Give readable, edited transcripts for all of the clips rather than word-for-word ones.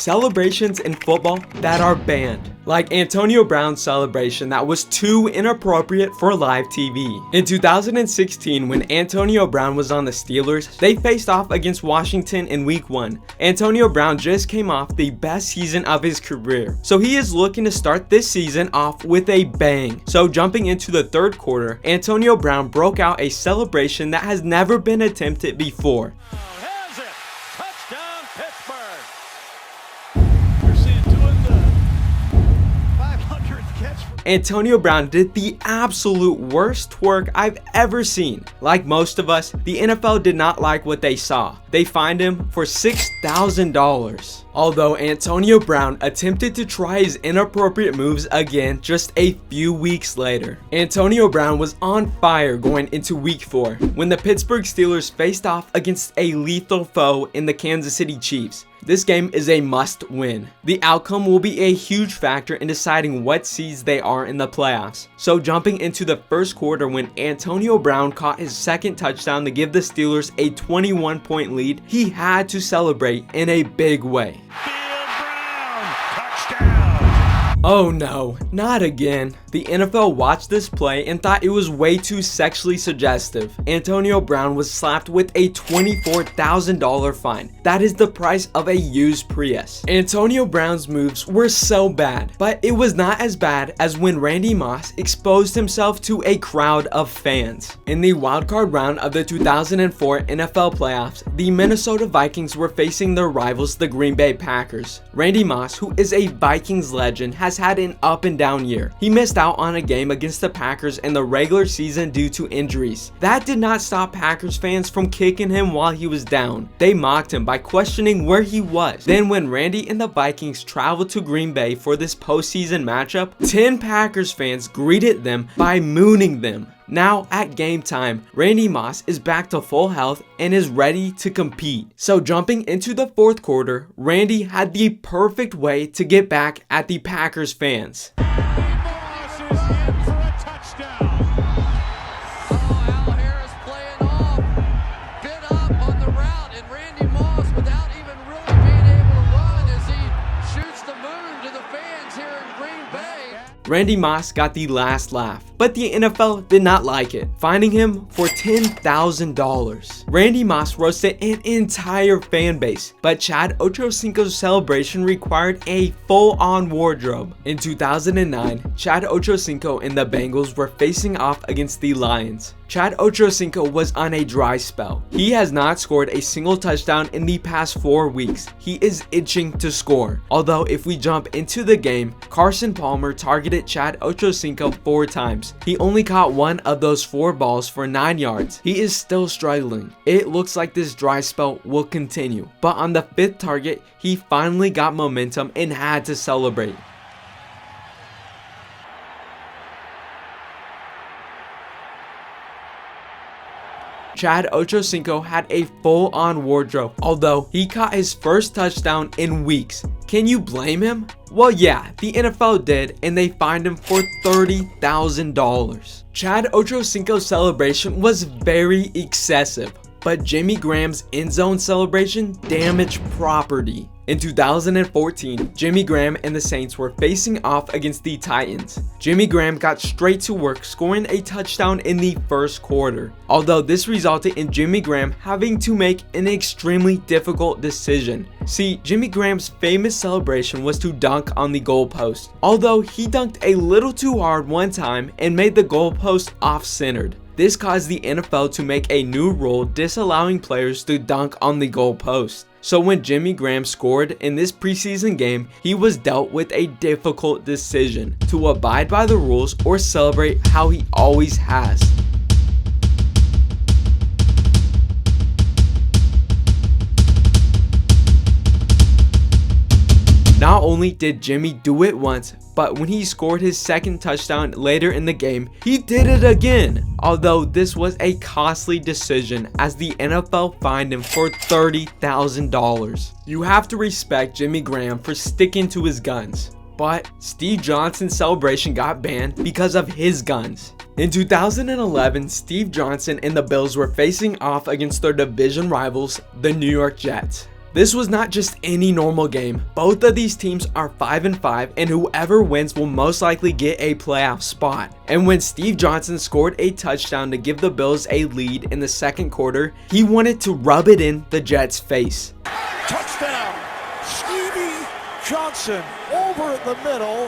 celebrations in football that are banned. Like Antonio Brown's celebration that was too inappropriate for live TV. In 2016, when Antonio Brown was on the Steelers, they faced off against Washington in Week 1. Antonio Brown just came off the best season of his career, so he is looking to start this season off with a bang. So jumping into the third quarter, Antonio Brown broke out a celebration that has never been attempted before. Antonio Brown did the absolute worst twerk I've ever seen. Like most of us, the NFL did not like what they saw. They fined him for $6,000. Although Antonio Brown attempted to try his inappropriate moves again just a few weeks later. Antonio Brown was on fire going into Week 4 when the Pittsburgh Steelers faced off against a lethal foe in the Kansas City Chiefs. This game is a must win. The outcome will be a huge factor in deciding what seeds they are in the playoffs. So jumping into the first quarter, when Antonio Brown caught his second touchdown to give the Steelers a 21-point lead, he had to celebrate in a big way. Oh no, not again. The NFL watched this play and thought it was way too sexually suggestive. Antonio Brown was slapped with a $24,000 fine. That is the price of a used Prius. Antonio Brown's moves were so bad, but it was not as bad as when Randy Moss exposed himself to a crowd of fans. In the wildcard round of the 2004 NFL playoffs, the Minnesota Vikings were facing their rivals, the Green Bay Packers. Randy Moss, who is a Vikings legend, has had an up and down year. He missed out on a game against the Packers in the regular season due to injuries. That did not stop Packers fans from kicking him while he was down. They mocked him by questioning where he was. Then when Randy and the Vikings traveled to Green Bay for this postseason matchup, 10 Packers fans greeted them by mooning them. Now at game time, Randy Moss is back to full health and is ready to compete. So jumping into the fourth quarter, Randy had the perfect way to get back at the Packers fans. Moss is in for a touchdown. Al Harris playing off, bit up on the route, and Randy Moss, without even really being able to run, as he shoots the moon to the fans here in Green Bay. Randy Moss got the last laugh, but the NFL did not like it, fining him for $10,000. Randy Moss roasted an entire fan base, but Chad Ochocinco's celebration required a full-on wardrobe. In 2009, Chad Ochocinco and the Bengals were facing off against the Lions. Chad Ochocinco was on a dry spell. He has not scored a single touchdown in the past 4 weeks. He is itching to score. Although if we jump into the game, Carson Palmer targeted Chad Ochocinco 4 times. He only caught one of those 4 balls for 9 yards. He is still struggling. It looks like this dry spell will continue. But on the 5th target, he finally got momentum and had to celebrate. Chad Ochocinco had a full-on wardrobe, although he caught his first touchdown in weeks. Can you blame him? Well, yeah, the NFL did, and they fined him for $30,000. Chad Ochocinco's celebration was very excessive, but Jimmy Graham's end zone celebration damaged property. In 2014, Jimmy Graham and the Saints were facing off against the Titans. Jimmy Graham got straight to work, scoring a touchdown in the first quarter. Although this resulted in Jimmy Graham having to make an extremely difficult decision. See, Jimmy Graham's famous celebration was to dunk on the goalpost. Although he dunked a little too hard one time and made the goalpost off-centered. This caused the NFL to make a new rule disallowing players to dunk on the goalpost. So when Jimmy Graham scored in this preseason game, he was dealt with a difficult decision to abide by the rules or celebrate how he always has. Not only did Jimmy do it once, but when he scored his second touchdown later in the game, he did it again. Although this was a costly decision as the NFL fined him for $30,000. You have to respect Jimmy Graham for sticking to his guns. But Steve Johnson's celebration got banned because of his guns. In 2011, Steve Johnson and the Bills were facing off against their division rivals, the New York Jets. This was not just any normal game. Both of these teams are 5-5, and whoever wins will most likely get a playoff spot. And when Steve Johnson scored a touchdown to give the Bills a lead in the second quarter, he wanted to rub it in the Jets' face. Touchdown, Stevie Johnson over the middle,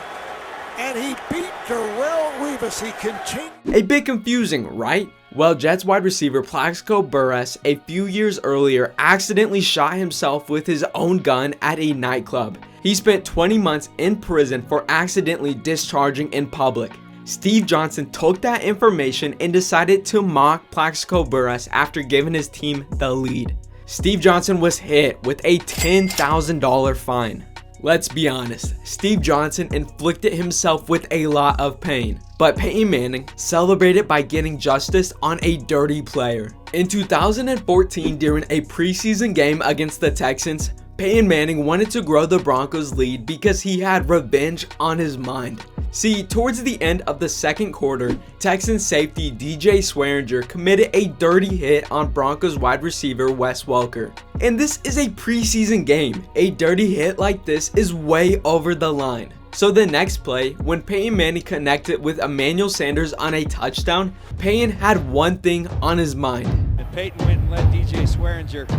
and he beat Darrelle Revis. He continued. A bit confusing, right? Well, Jets wide receiver Plaxico Burress a few years earlier accidentally shot himself with his own gun at a nightclub. He spent 20 months in prison for accidentally discharging in public. Steve Johnson took that information and decided to mock Plaxico Burress after giving his team the lead. Steve Johnson was hit with a $10,000 fine. Let's be honest, Steve Johnson inflicted himself with a lot of pain, but Peyton Manning celebrated by getting justice on a dirty player. In 2014, during a preseason game against the Texans, Peyton Manning wanted to grow the Broncos' lead because he had revenge on his mind. See, towards the end of the second quarter, Texans safety DJ Swearinger committed a dirty hit on Broncos wide receiver Wes Welker. And this is a preseason game. A dirty hit like this is way over the line. So the next play, when Peyton Manning connected with Emmanuel Sanders on a touchdown, Peyton had one thing on his mind. And Peyton went and let DJ Swearinger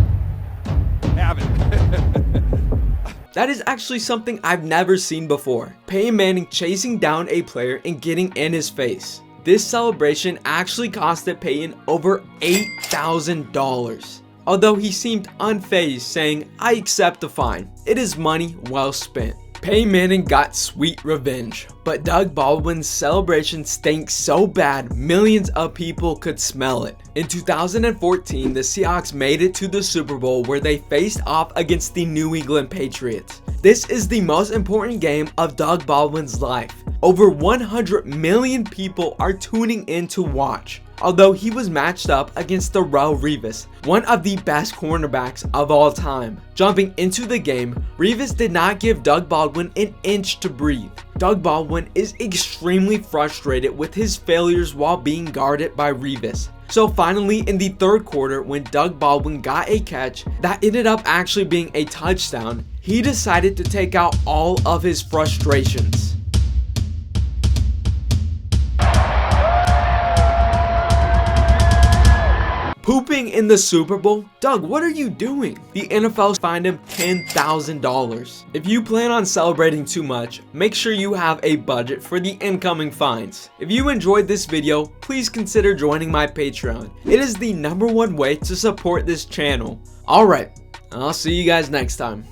have it. That is actually something I've never seen before. Peyton Manning chasing down a player and getting in his face. This celebration actually costed Peyton over $8,000. Although he seemed unfazed, saying, "I accept the fine. It is money well spent." Peyton Manning got sweet revenge, but Doug Baldwin's celebration stank so bad millions of people could smell it. In 2014, the Seahawks made it to the Super Bowl where they faced off against the New England Patriots. This is the most important game of Doug Baldwin's life. Over 100 million people are tuning in to watch. Although he was matched up against Darrelle Revis, one of the best cornerbacks of all time. Jumping into the game, Revis did not give Doug Baldwin an inch to breathe. Doug Baldwin is extremely frustrated with his failures while being guarded by Revis. So finally, in the third quarter, when Doug Baldwin got a catch that ended up actually being a touchdown, he decided to take out all of his frustrations. Pooping in the Super Bowl? Doug, what are you doing? The NFL fined him $10,000. If you plan on celebrating too much, make sure you have a budget for the incoming fines. If you enjoyed this video, please consider joining my Patreon. It is the #1 way to support this channel. Alright, I'll see you guys next time.